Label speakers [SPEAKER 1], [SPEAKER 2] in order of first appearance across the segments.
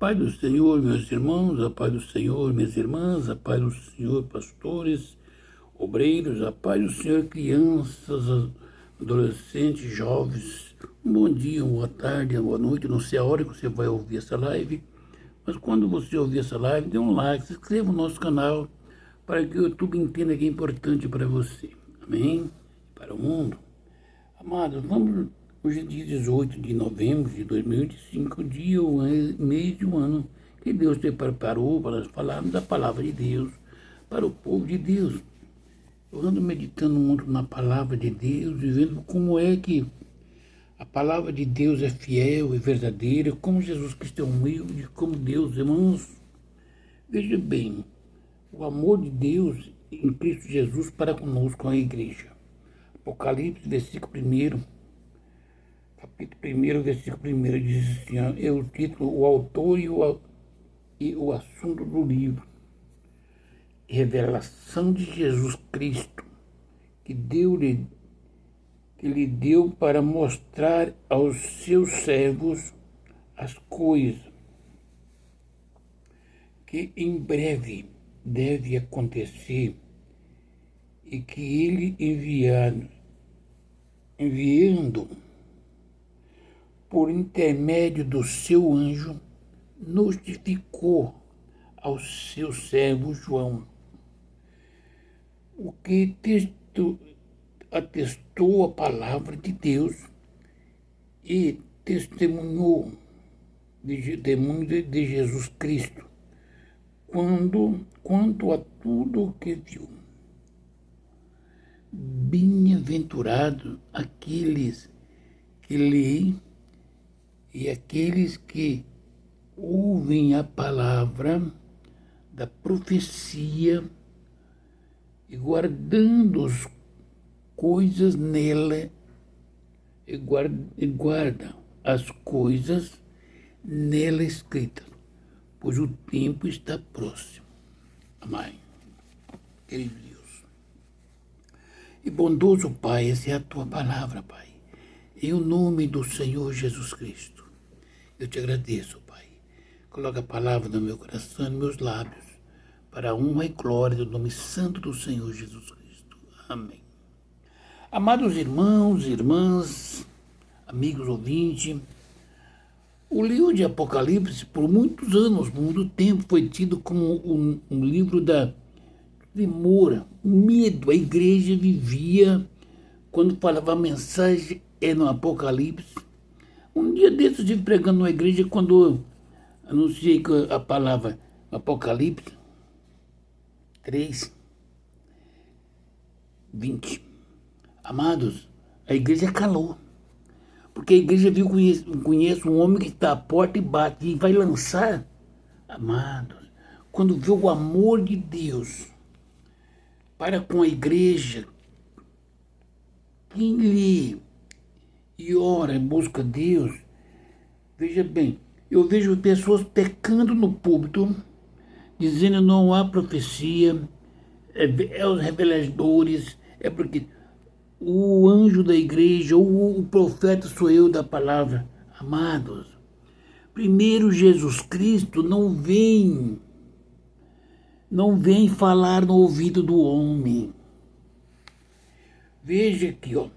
[SPEAKER 1] paz do Senhor, meus irmãos, a paz do Senhor, minhas irmãs, a paz do Senhor, pastores, obreiros, a paz do Senhor, crianças, adolescentes, jovens. Um bom dia, uma boa tarde, uma boa noite, não sei a hora que você vai ouvir essa live, mas quando você ouvir essa live, dê um like, se inscreva no nosso canal, para que o YouTube entenda que é importante para você. Amém? Para o mundo. Amados, vamos... Hoje é dia 18 de novembro de 2025, dia, mês de um ano que Deus te preparou para nós falarmos da palavra de Deus para o povo de Deus. Eu ando meditando muito na palavra de Deus e vendo como é que a palavra de Deus é fiel e verdadeira, como Jesus Cristo é humilde, como Deus, irmãos. Veja bem, o amor de Deus em Cristo Jesus para conosco, a igreja. Apocalipse, versículo 1. Capítulo 1, versículo 1, diz assim, é o título, o autor e o assunto do livro. Revelação de Jesus Cristo, que lhe deu para mostrar aos seus servos as coisas que em breve deve acontecer e que ele enviando por intermédio do seu anjo, notificou ao seu servo João, o que atestou a palavra de Deus e testemunhou de Jesus Cristo, quanto a tudo o que viu. Bem-aventurados aqueles que leem e aqueles que ouvem a palavra da profecia e guardando as coisas nela, e guardam as coisas nela escritas, pois o tempo está próximo. Amém. Querido Deus. E bondoso Pai, essa é a tua palavra, Pai. Em o nome do Senhor Jesus Cristo, eu te agradeço, Pai. Coloca a palavra no meu coração e nos meus lábios, para a honra e glória do nome santo do Senhor Jesus Cristo. Amém. Amados irmãos, irmãs, amigos ouvintes, o livro de Apocalipse, por muitos anos, por muito tempo, foi tido como um livro da demora, medo. A igreja vivia, quando falava a mensagem, no Apocalipse. Um dia desses eu estive pregando numa igreja quando eu anunciei a palavra Apocalipse 3, 20. Amados, a igreja calou. Porque a igreja viu, conhece um homem que está à porta e bate e vai lançar. Amados, quando vê o amor de Deus para com a igreja, quem lê e ora em busca de Deus, veja bem, eu vejo pessoas pecando no púlpito, dizendo não há profecia, é os reveladores, é porque o anjo da igreja, ou o profeta sou eu da palavra. Amados, primeiro Jesus Cristo não vem falar no ouvido do homem. Veja aqui, ó.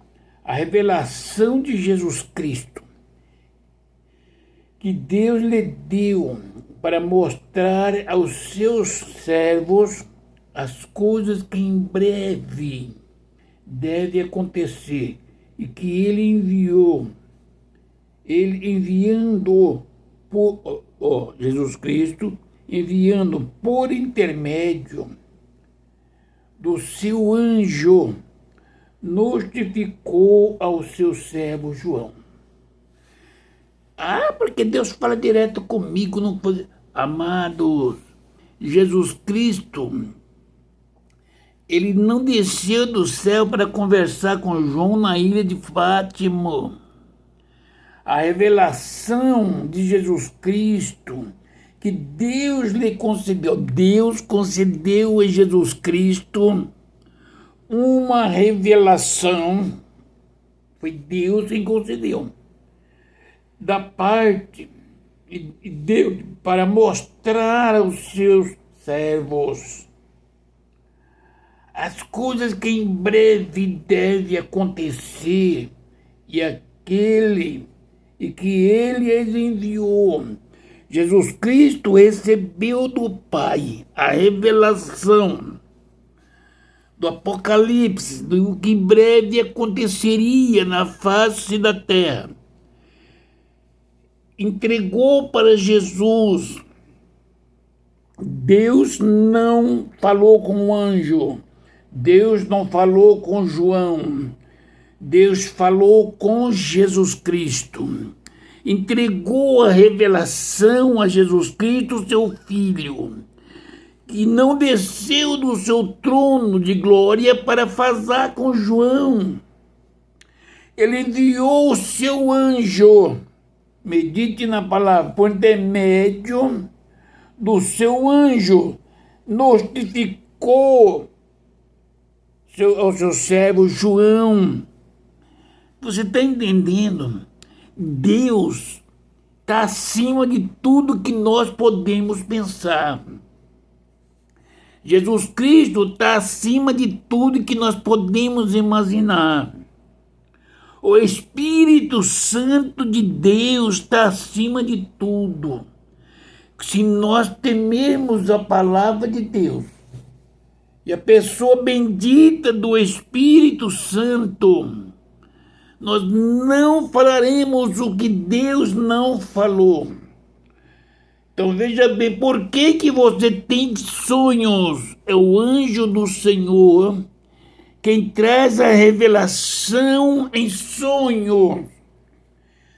[SPEAKER 1] A revelação de Jesus Cristo, que Deus lhe deu para mostrar aos seus servos as coisas que em breve deve acontecer e que ele enviando Jesus Cristo, enviando por intermédio do seu anjo, notificou ao seu servo João. Porque Deus fala direto comigo. Não pode... Amados, Jesus Cristo, ele não desceu do céu para conversar com João na ilha de Fátima. A revelação de Jesus Cristo que Deus lhe concedeu, Deus concedeu a Jesus Cristo uma revelação, foi Deus quem concedeu, da parte e deu para mostrar aos seus servos as coisas que em breve deve acontecer e que ele as enviou. Jesus Cristo recebeu do Pai a revelação do Apocalipse, do que em breve aconteceria na face da terra. Entregou para Jesus. Deus não falou com o anjo, Deus não falou com João, Deus falou com Jesus Cristo. Entregou a revelação a Jesus Cristo, seu Filho, que não desceu do seu trono de glória para falar com João. Ele enviou o seu anjo, medite na palavra, por intermédio do seu anjo, notificou ao seu servo João. Você está entendendo? Deus está acima de tudo que nós podemos pensar. Jesus Cristo está acima de tudo que nós podemos imaginar. O Espírito Santo de Deus está acima de tudo. Se nós temermos a palavra de Deus e a pessoa bendita do Espírito Santo, nós não falaremos o que Deus não falou. Então veja bem, por que você tem sonhos? É o anjo do Senhor quem traz a revelação em sonhos.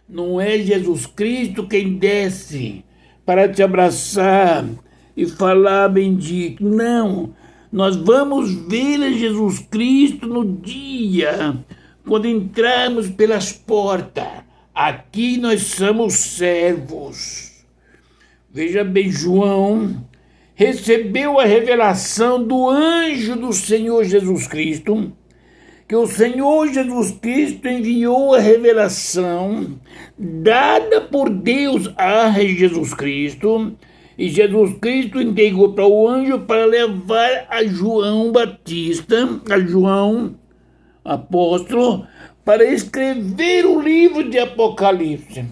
[SPEAKER 1] Não é Jesus Cristo quem desce para te abraçar e falar bendito. Não, nós vamos ver a Jesus Cristo no dia, quando entrarmos pelas portas. Aqui nós somos servos. Veja bem, João recebeu a revelação do anjo do Senhor Jesus Cristo, que o Senhor Jesus Cristo enviou a revelação dada por Deus a Jesus Cristo, e Jesus Cristo entregou para o anjo para levar a João Batista, a João apóstolo, para escrever o livro de Apocalipse.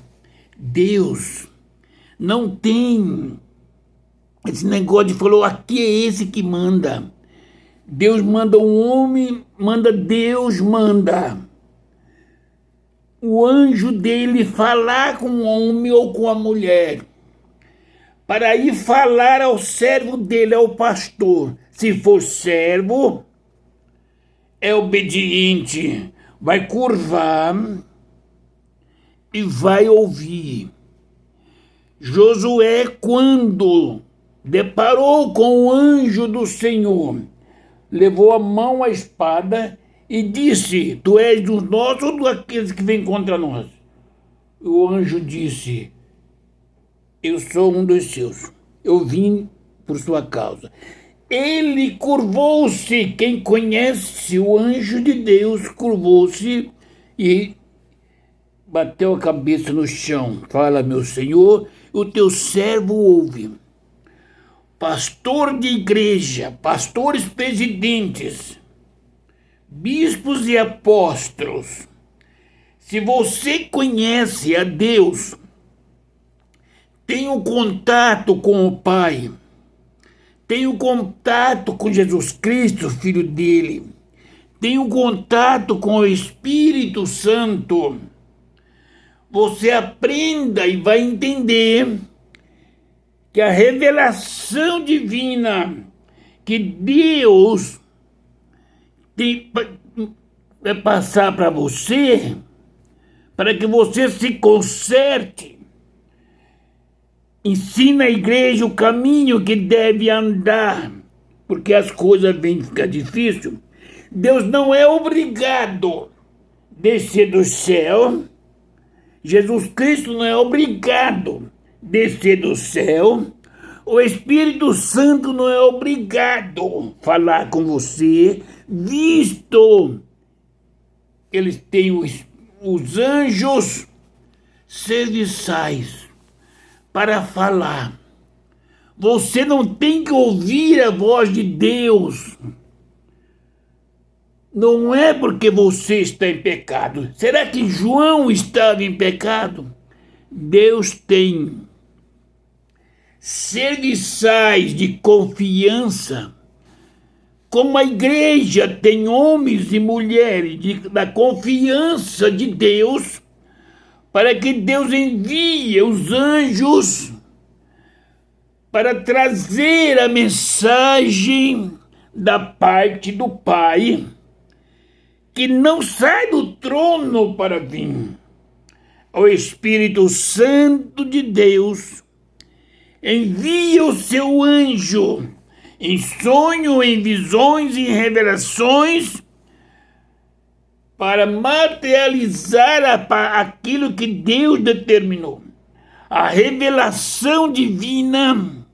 [SPEAKER 1] Deus não tem esse negócio de falou, aqui é esse que manda. Deus manda um homem, manda Deus, manda o anjo dele falar com o homem ou com a mulher, para ir falar ao servo dele, ao pastor. Se for servo, é obediente, vai curvar e vai ouvir. Josué, quando deparou com o anjo do Senhor, levou a mão à espada e disse, tu és dos nossos ou daqueles que vêm contra nós? O anjo disse, eu sou um dos seus, eu vim por sua causa. Ele curvou-se, quem conhece o anjo de Deus, curvou-se e bateu a cabeça no chão. Fala, meu Senhor, o teu servo ouve. Pastor de igreja, pastores presidentes, bispos e apóstolos, se você conhece a Deus, tem um contato com o Pai, tem um contato com Jesus Cristo, Filho dele, tem um contato com o Espírito Santo, você aprenda e vai entender que a revelação divina que Deus vai passar para você, para que você se conserte, ensina a igreja o caminho que deve andar, porque as coisas vêm ficar difíceis. Deus não é obrigado a descer do céu, Jesus Cristo não é obrigado a descer do céu, o Espírito Santo não é obrigado a falar com você, visto que eles têm os anjos serviçais para falar. Você não tem que ouvir a voz de Deus. Não é porque você está em pecado. Será que João estava em pecado? Deus tem serviçais de confiança, como a igreja tem homens e mulheres da confiança de Deus, para que Deus envie os anjos para trazer a mensagem da parte do Pai, que não sai do trono para vir. O Espírito Santo de Deus envia o seu anjo em sonho, em visões, em revelações, para materializar aquilo que Deus determinou. A revelação divina.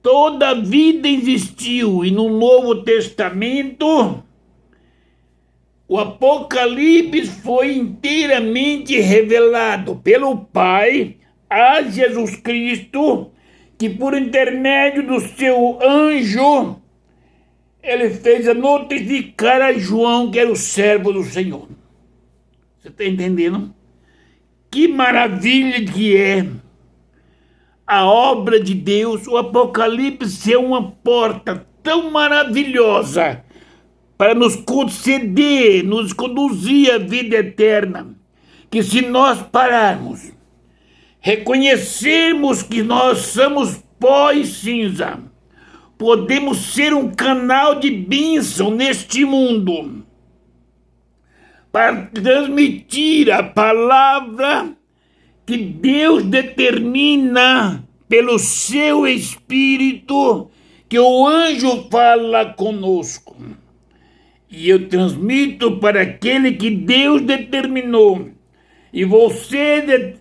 [SPEAKER 1] Toda a vida existiu, e no Novo Testamento o Apocalipse foi inteiramente revelado pelo Pai a Jesus Cristo, que por intermédio do seu anjo, ele fez a notificar a João, que era o servo do Senhor. Você está entendendo? Que maravilha que é a obra de Deus. O Apocalipse é uma porta tão maravilhosa para nos conceder, nos conduzir à vida eterna, que se nós pararmos, reconhecermos que nós somos pó e cinza, podemos ser um canal de bênção neste mundo, para transmitir a palavra que Deus determina pelo seu Espírito, que o anjo fala conosco. E eu transmito para aquele que Deus determinou. E você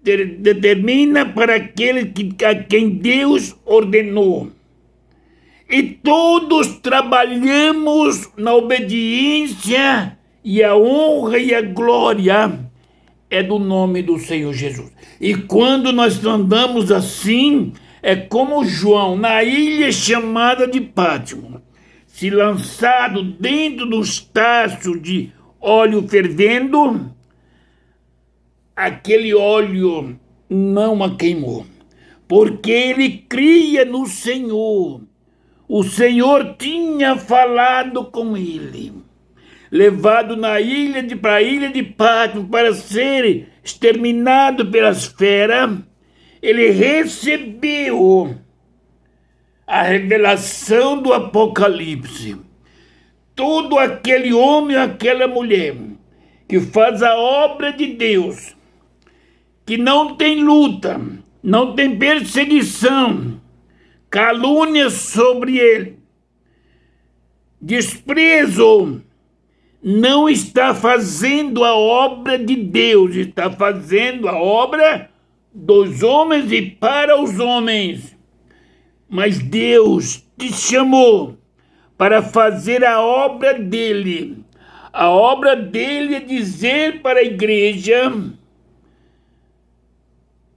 [SPEAKER 1] determina para aquele a quem Deus ordenou. E todos trabalhamos na obediência, e a honra e a glória é do nome do Senhor Jesus. E quando nós andamos assim, é como João, na ilha chamada de Pátimo, se lançado dentro dos tachos de óleo fervendo, aquele óleo não a queimou, porque ele cria no Senhor. O Senhor tinha falado com ele, levado para a ilha de Pátimo para ser exterminado pelas feras. Ele recebeu a revelação do Apocalipse. Todo aquele homem, aquela mulher que faz a obra de Deus, que não tem luta, não tem perseguição, calúnia sobre ele, desprezo, não está fazendo a obra de Deus, está fazendo a obra dos homens e para os homens. Mas Deus te chamou para fazer a obra dele. A obra dele é dizer para a igreja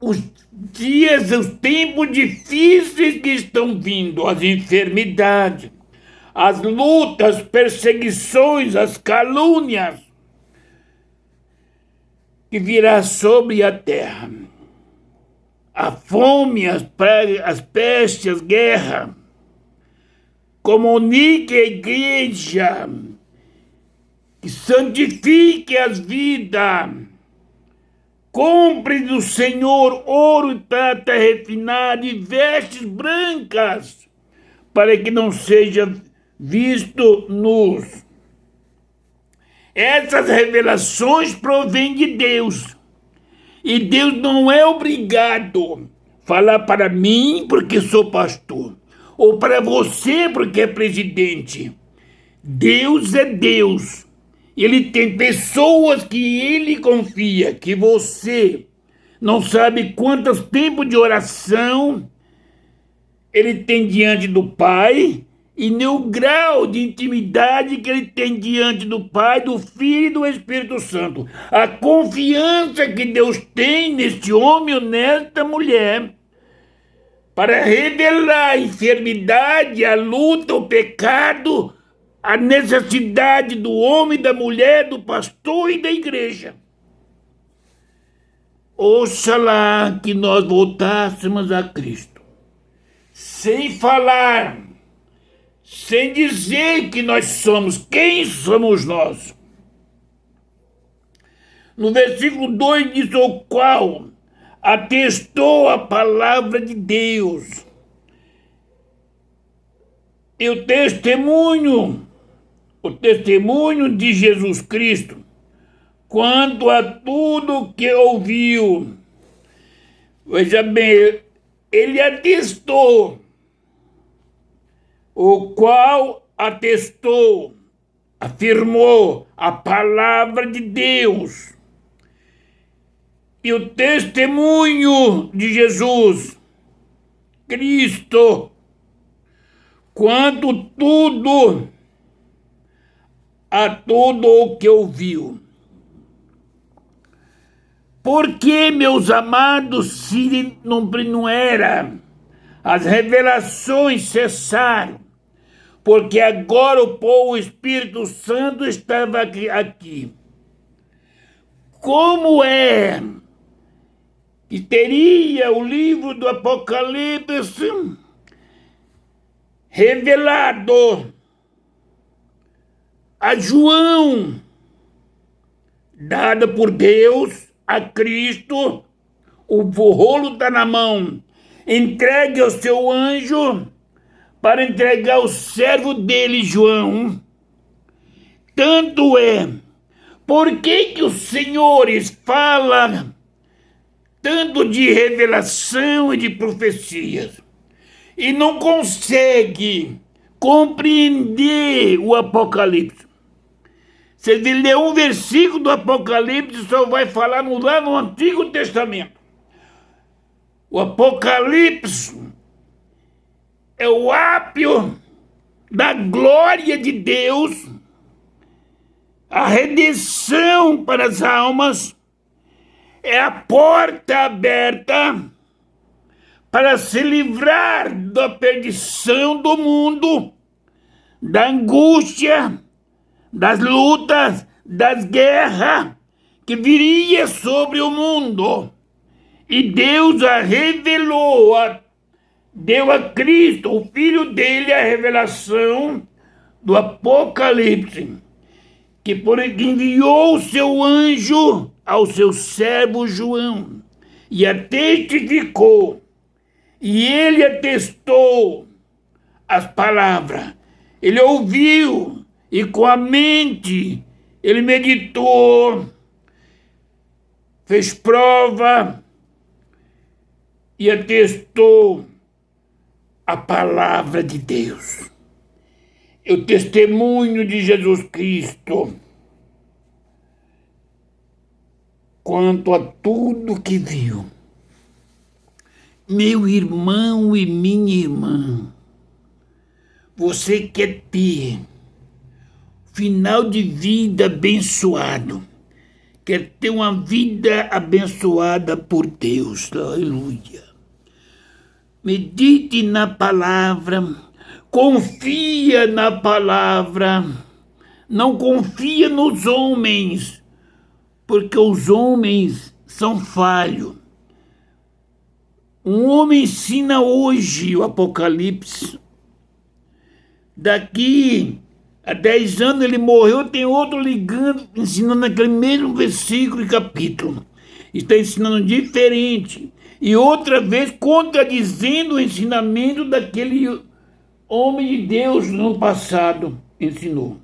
[SPEAKER 1] os dias, os tempos difíceis que estão vindo, as enfermidades, as lutas, as perseguições, as calúnias que virá sobre a terra. A fome, as pestes, as guerras. Comunique a igreja, que santifique as vidas. Compre do Senhor ouro e prata refinada e vestes brancas, para que não seja visto nus. Essas revelações provêm de Deus. E Deus não é obrigado a falar para mim porque sou pastor, ou para você porque é presidente. Deus é Deus. Ele tem pessoas que ele confia, que você não sabe quantos tempos de oração ele tem diante do Pai, e no grau de intimidade que ele tem diante do Pai, do Filho e do Espírito Santo. A confiança que Deus tem neste homem ou nesta mulher para revelar a enfermidade, a luta, o pecado, a necessidade do homem, da mulher, do pastor e da igreja. Oxalá que nós voltássemos a Cristo, sem falar, sem dizer que nós somos. Quem somos nós? No versículo 2 diz: o qual atestou a palavra de Deus. E o testemunho de Jesus Cristo, quanto a tudo que ouviu. Veja bem, ele atestou, o qual atestou, afirmou a palavra de Deus. E o testemunho de Jesus Cristo, quanto a tudo o que ouviu. Porque, meus amados, se não era, as revelações cessaram, porque agora o Espírito Santo estava aqui. Como é que teria o livro do Apocalipse revelado a João, dada por Deus a Cristo, o rolo está na mão, entregue ao seu anjo para entregar ao servo dele, João. Tanto é, por que os senhores falam tanto de revelação e de profecias e não conseguem compreender o Apocalipse? Você lê um versículo do Apocalipse, só vai falar lá no Antigo Testamento. O Apocalipse é o ápio da glória de Deus, a redenção para as almas, é a porta aberta para se livrar da perdição do mundo, da angústia, das lutas, das guerras que viria sobre o mundo. E Deus a revelou, deu a Cristo, o Filho dele, a revelação do Apocalipse, que enviou o seu anjo ao seu servo João e a testificou, e ele atestou as palavras. Ele ouviu e com a mente ele meditou, fez prova e atestou a palavra de Deus. O testemunho de Jesus Cristo quanto a tudo que viu. Meu irmão e minha irmã, você quer ter final de vida abençoado, quer ter uma vida abençoada por Deus, aleluia. Medite na palavra, confia na palavra, não confia nos homens, porque os homens são falhos. Um homem ensina hoje o Apocalipse, daqui a 10 anos ele morreu, tem outro ligando, ensinando aquele mesmo versículo e capítulo. Está ensinando diferente. E outra vez contradizendo o ensinamento daquele homem de Deus no passado ensinou.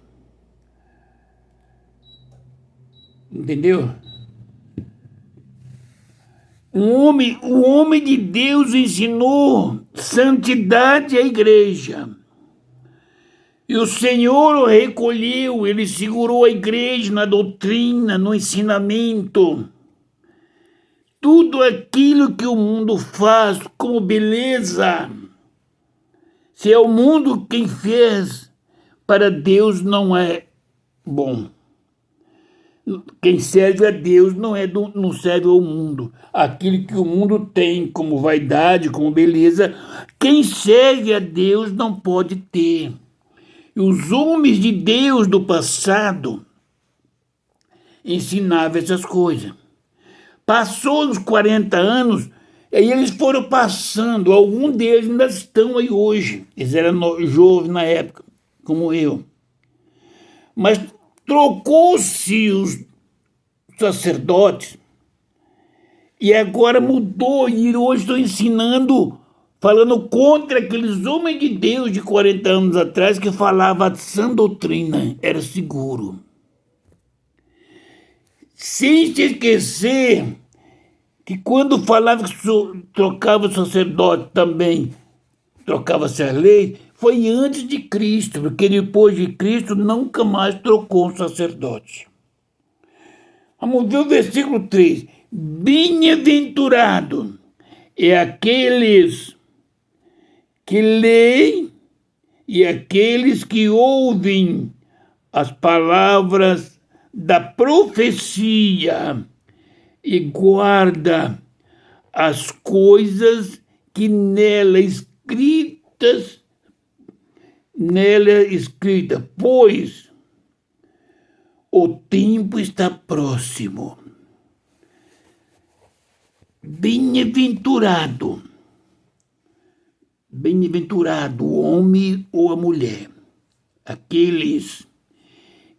[SPEAKER 1] Entendeu? O homem de Deus ensinou santidade à igreja. E o Senhor o recolheu, ele segurou a igreja na doutrina, no ensinamento. Tudo aquilo que o mundo faz como beleza Se é o mundo quem fez, para Deus não é bom. Quem serve a Deus não serve ao mundo. Aquilo que o mundo tem como vaidade, como beleza, quem serve a Deus não pode ter. E os homens de Deus do passado ensinavam essas coisas. Passou os 40 anos, e aí eles foram passando. Alguns deles ainda estão aí hoje. Eles eram jovens na época, como eu. Mas trocou-se os sacerdotes e agora mudou, e hoje estou ensinando, falando contra aqueles homens de Deus de 40 anos atrás que falavam a sã doutrina, era seguro. Sem se esquecer que quando falava que trocava o sacerdote também, trocava-se a lei, foi antes de Cristo, porque depois de Cristo nunca mais trocou o sacerdote. Vamos ver o versículo 3. Bem-aventurado é aqueles que leem e aqueles que ouvem as palavras da profecia e guarda as coisas que nela escrita, pois o tempo está próximo. Bem-aventurado o homem ou a mulher, aqueles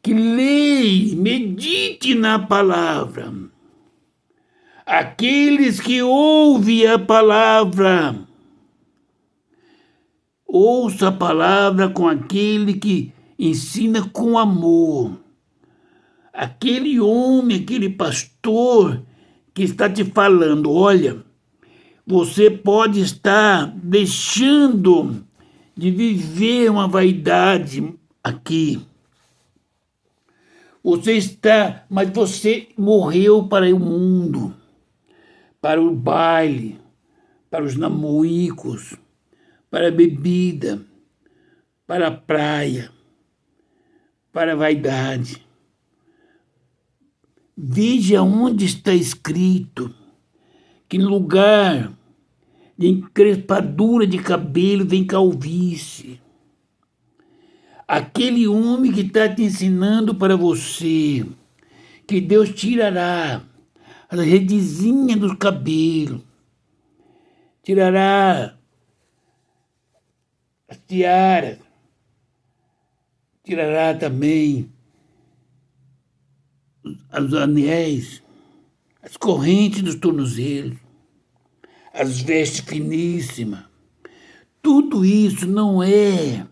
[SPEAKER 1] que leem, medite na palavra, aqueles que ouvem a palavra, ouça a palavra com aquele que ensina com amor, aquele homem, aquele pastor que está te falando, olha, você pode estar deixando de viver uma vaidade aqui. Mas você morreu para o mundo, para o baile, para os namoricos, para a bebida, para a praia, para a vaidade. Veja onde está escrito que no lugar de encrespadura de cabelo vem calvície. Aquele homem que está te ensinando para você que Deus tirará as redezinhas dos cabelos, tirará as tiaras, tirará também os anéis, as correntes dos tornozelos, as vestes finíssimas. Tudo isso não é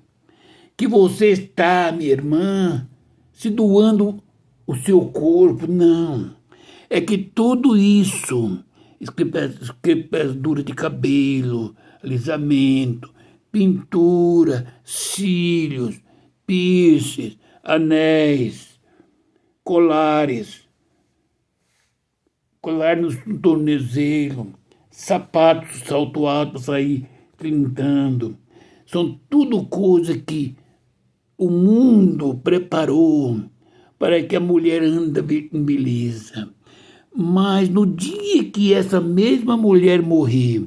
[SPEAKER 1] que você está, minha irmã, se doando o seu corpo, não. É que tudo isso, escrepadura de cabelo, alisamento, pintura, cílios, piercings, anéis, colares no tornozelo, sapatos, salto alto para sair pintando. São tudo coisas que o mundo preparou para que a mulher ande em beleza. Mas no dia que essa mesma mulher morrer,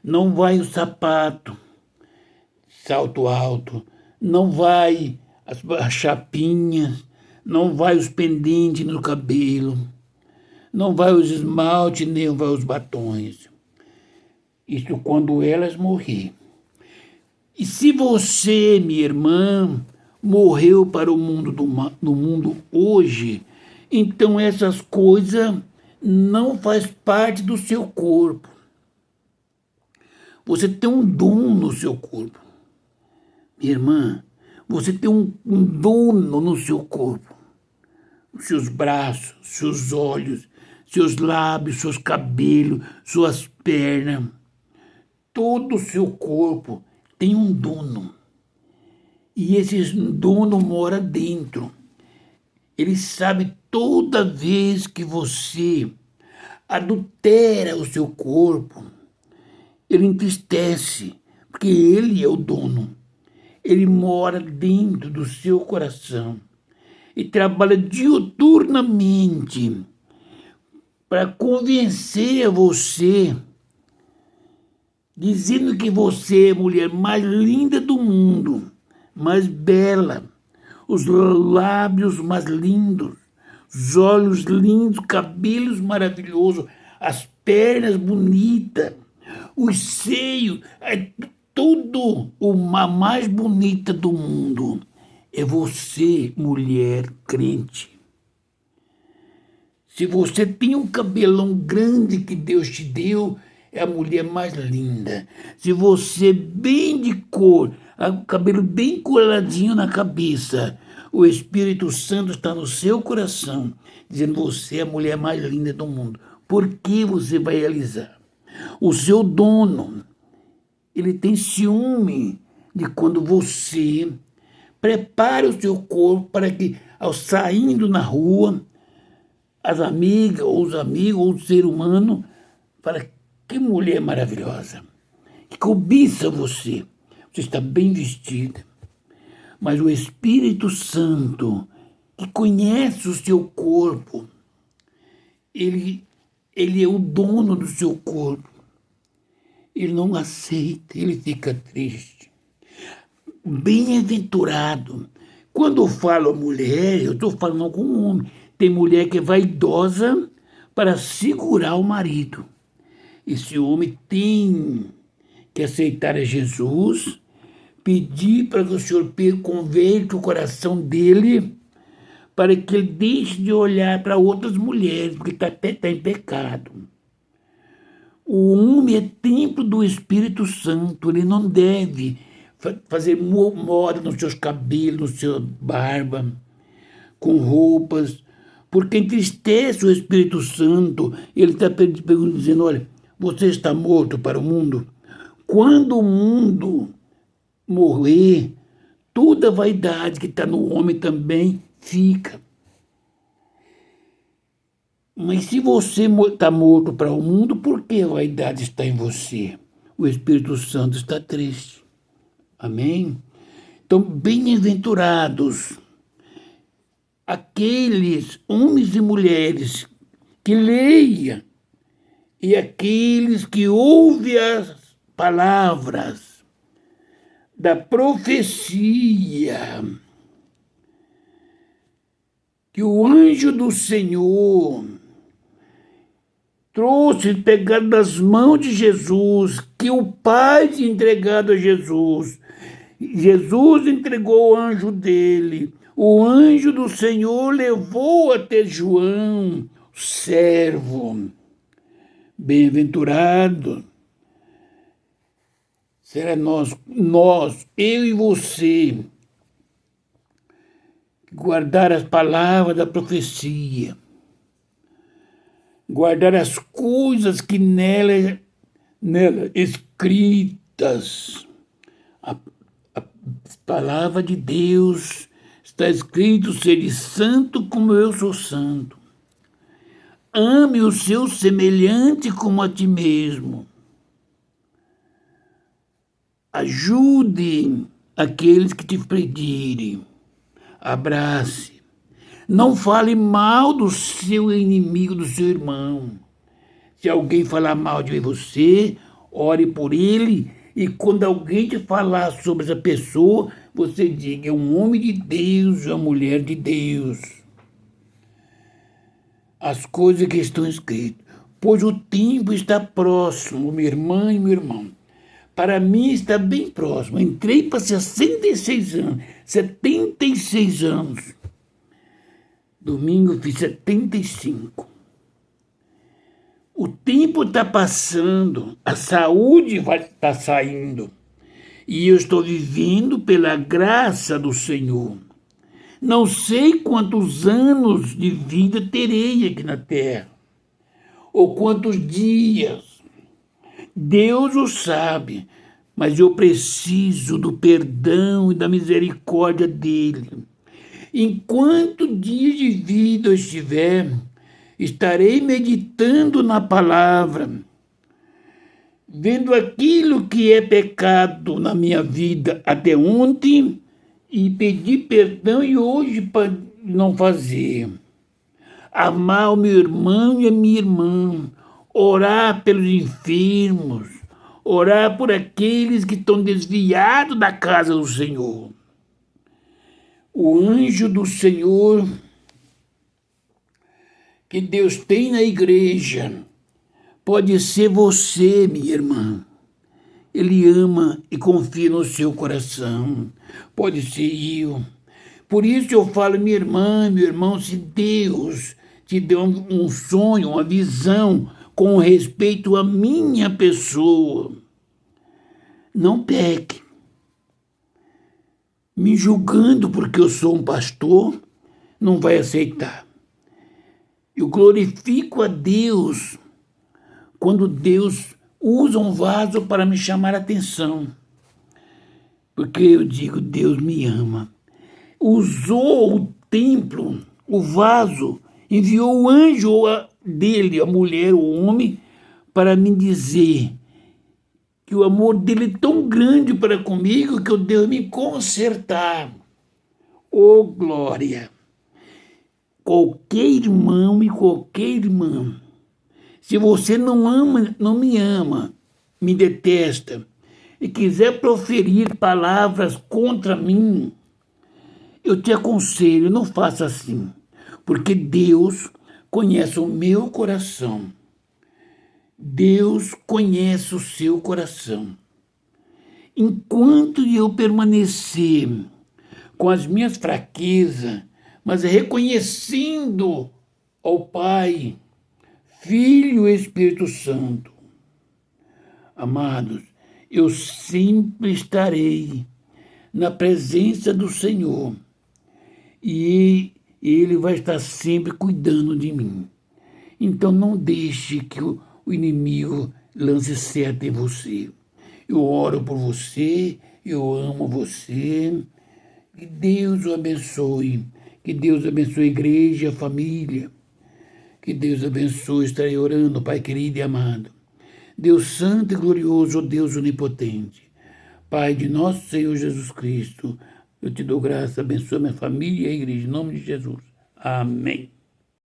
[SPEAKER 1] não vai o sapato, salto alto, não vai as chapinhas, não vai os pendentes no cabelo, não vai os esmaltes, nem vai os batons. Isso quando elas morrer. E se você, minha irmã, morreu para o mundo do mundo hoje, então essas coisas não faz parte do seu corpo. Você tem um dom no seu corpo. Minha irmã, você tem um dono no seu corpo. Os seus braços, seus olhos, seus lábios, seus cabelos, suas pernas. Todo o seu corpo tem um dono. E esse dono mora dentro. Ele sabe toda vez que você adultera o seu corpo, ele entristece, porque ele é o dono. ele mora dentro do seu coração e trabalha diuturnamente para convencer você, dizendo que você é a mulher mais linda do mundo, mais bela, os lábios mais lindos, os olhos lindos, cabelos maravilhosos, as pernas bonitas, os seios, tudo a mais bonita do mundo. É você, mulher crente. Se você tem um cabelão grande que Deus te deu, é a mulher mais linda. Se você é bem de cor, o cabelo bem coladinho na cabeça, o Espírito Santo está no seu coração, dizendo que você é a mulher mais linda do mundo. Por que você vai realizar? O seu dono, ele tem ciúme de quando você prepara o seu corpo para que, ao saindo na rua, as amigas, ou os amigos, ou o ser humano, fala, que mulher maravilhosa, que cobiça você. Você está bem vestida. Mas o Espírito Santo, que conhece o seu corpo, ele é o dono do seu corpo. Ele não aceita, ele fica triste. Bem-aventurado. Quando eu falo mulher, eu estou falando com um homem. Tem mulher que é vaidosa para segurar o marido. Esse homem tem que aceitar a Jesus, pedir para que o Senhor converta o coração dele, para que ele deixe de olhar para outras mulheres, porque está em pecado. O homem é templo do Espírito Santo, ele não deve fazer moda nos seus cabelos, na sua barba, com roupas, porque entristece o Espírito Santo. Ele está dizendo, olha, você está morto para o mundo. Quando o mundo morrer, toda a vaidade que está no homem também fica. Mas se você está morto para o mundo, por que a vaidade está em você? O Espírito Santo está triste. Amém? Então, bem-aventurados aqueles homens e mulheres que leiam e aqueles que ouvem as palavras da profecia que o anjo do Senhor trouxe pegado das mãos de Jesus, que o Pai tinha entregado a Jesus. Jesus entregou o anjo dele. O anjo do Senhor levou até João, o servo. Bem-aventurado será nós, eu e você, guardar as palavras da profecia, guardar as coisas que nela escritas. A palavra de Deus está escrito, seja santo como eu sou santo. Ame o seu semelhante como a ti mesmo. Ajude aqueles que te pedirem. Abrace. Não fale mal do seu inimigo, do seu irmão. Se alguém falar mal de você, ore por ele. E quando alguém te falar sobre essa pessoa, você diga, é um homem de Deus, é uma mulher de Deus. As coisas que estão escritas. Pois o tempo está próximo, minha irmã e meu irmão. Para mim está bem próximo. Entrei para 66 anos, 76 anos. Domingo eu fiz 75. O tempo está passando, a saúde vai estar saindo. E eu estou vivendo pela graça do Senhor. Não sei quantos anos de vida terei aqui na terra, ou quantos dias. Deus o sabe, mas eu preciso do perdão e da misericórdia dele. Enquanto dias de vida eu estiver, estarei meditando na palavra vendo aquilo que é pecado na minha vida até ontem e pedir perdão e hoje para não fazer. Amar o meu irmão e a minha irmã, orar pelos enfermos, orar por aqueles que estão desviados da casa do Senhor. O anjo do Senhor que Deus tem na igreja pode ser você, minha irmã. Ele ama e confia no seu coração. Pode ser eu. Por isso eu falo, minha irmã, meu irmão, se Deus te deu um sonho, uma visão com respeito à minha pessoa, não peque. Me julgando porque eu sou um pastor, não vai aceitar. Eu glorifico a Deus quando Deus usa um vaso para me chamar a atenção. Porque eu digo, Deus me ama. Usou o templo, o vaso, enviou o anjo dele, a mulher, o homem, para me dizer que o amor dele é tão grande para comigo que eu devo me consertar. Oh, glória! Qualquer irmão e qualquer irmã, se você não me ama, me detesta e quiser proferir palavras contra mim, eu te aconselho, não faça assim, porque Deus conhece o meu coração. Deus conhece o seu coração. Enquanto eu permanecer com as minhas fraquezas, mas reconhecendo ao Pai, Filho e Espírito Santo, amados, eu sempre estarei na presença do Senhor e Ele vai estar sempre cuidando de mim. Então não deixe que o inimigo lance seta em você. Eu oro por você, eu amo você. Que Deus o abençoe. Que Deus abençoe a igreja, a família. Que Deus abençoe. Estarei orando, Pai querido e amado. Deus santo e glorioso, Deus onipotente. Pai de nosso Senhor Jesus Cristo, eu te dou graça, abençoa minha família e a igreja, em nome de Jesus. Amém.